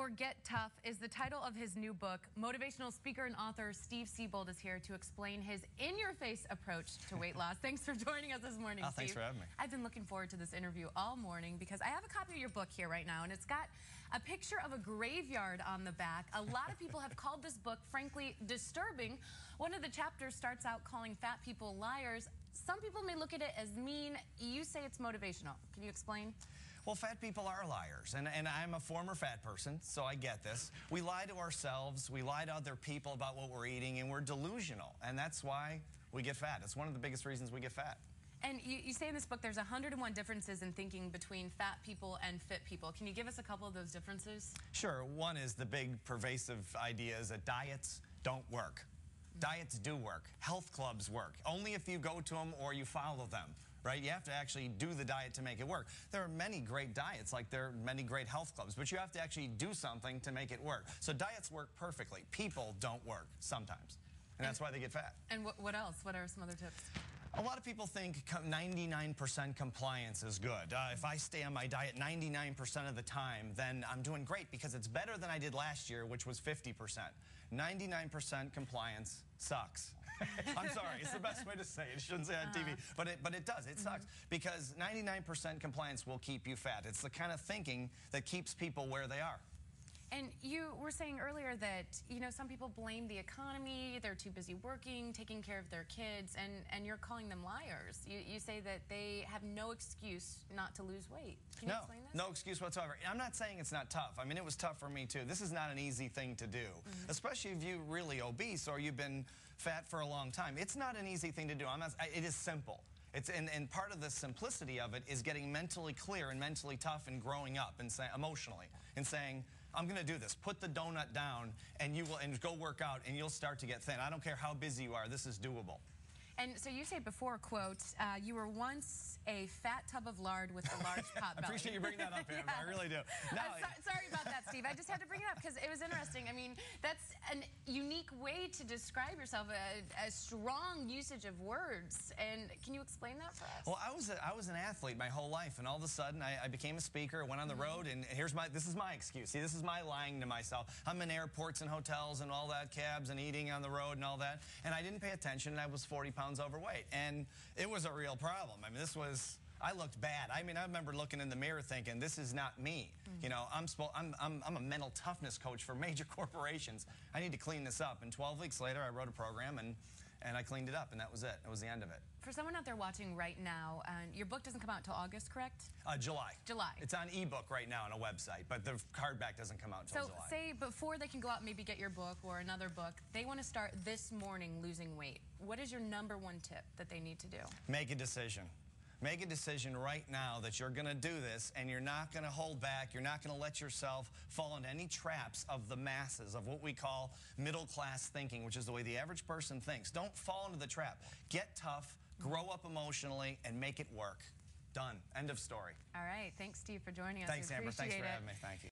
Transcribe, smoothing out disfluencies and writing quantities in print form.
or Get Tough is the title of his new book. Motivational speaker and author Stevesiebold is here to explain his in-your-face approach to weight loss. Thanks for joining us this morning, Steve. Thanks for having me. I've been looking forward to this interview all morning because I have a copy of your book here right now, and it's got a picture of a graveyard on the back. A lot of people have called this book, frankly, disturbing. One of the chapters starts out calling fat people liars. Some people may look at it as mean. You say it's motivational. Can you explain? Well, fat people are liars, and I'm a former fat person, so I get this. We lie to ourselves, we lie to other people about what we're eating, and we're delusional, and that's why we get fat. It's one of the biggest reasons we get fat. And you say in this book there's 101 differences in thinking between fat people and fit people. Can you give us a couple of those differences? Sure. One is the big pervasive idea is that diets don't work. Diets do work. Health clubs work. Only if you go to them or you follow them. Right? You have to actually do the diet to make it work. There are many great diets, like there are many great health clubs, but you have to actually do something to make it work. So diets work perfectly. People don't work sometimes, and that's why they get fat. And what else? What are some other tips? A lot of people think 99% compliance is good. If I stay on my diet 99% of the time, then I'm doing great because it's better than I did last year, which was 50%. 99% compliance sucks. I'm sorry, it's the best way to say it. I shouldn't say it on TV, but it does. It sucks because 99% compliance will keep you fat. It's the kind of thinking that keeps people where they are. And you were saying earlier that, you know, some people blame the economy, they're too busy working, taking care of their kids, and you're calling them liars. You say that they have no excuse not to lose weight. Can you explain this? No excuse whatsoever. I'm not saying it's not tough. I mean, it was tough for me too. This is not an easy thing to do, especially if you're really obese or you've been fat for a long time. It's not an easy thing to do. It is simple. And part of the simplicity of it is getting mentally clear and mentally tough and growing up and emotionally and saying, I'm going to do this. Put the donut down and go work out and you'll start to get thin. I don't care how busy you are. This is doable. And so you say before, quote, you were once a fat tub of lard with a large pot belly. I appreciate you bringing that up, Pam. I really do. Sorry about that, Steve. I just had to bring it up because it was interesting. I mean, that's a unique way to describe yourself, a strong usage of words. And can you explain that for us? Well, I was an athlete my whole life, and all of a sudden I became a speaker, went on the road, and this is my excuse. See, this is my lying to myself. I'm in airports and hotels and all that, cabs and eating on the road and all that, and I didn't pay attention, and I was 40 pounds overweight, and it was a real problem. I mean, I looked bad. I mean, I remember looking in the mirror thinking, this is not me. You know, I'm a mental toughness coach for major corporations. I need to clean this up. And 12 weeks later, I wrote a program, and I cleaned it up, and that was it. That was the end of it. For someone out there watching right now, your book doesn't come out until August, correct? July. July. It's on ebook right now on a website, but the hardback doesn't come out until July. So say before they can go out and maybe get your book or another book, they want to start this morning losing weight. What is your #1 tip that they need to do? Make a decision. Make a decision right now that you're going to do this, and you're not going to hold back. You're not going to let yourself fall into any traps of the masses, of what we call middle-class thinking, which is the way the average person thinks. Don't fall into the trap. Get tough, grow up emotionally, and make it work. Done. End of story. All right. Thanks, Steve, for joining us. Thanks, Amber. Thanks for having me. Thank you.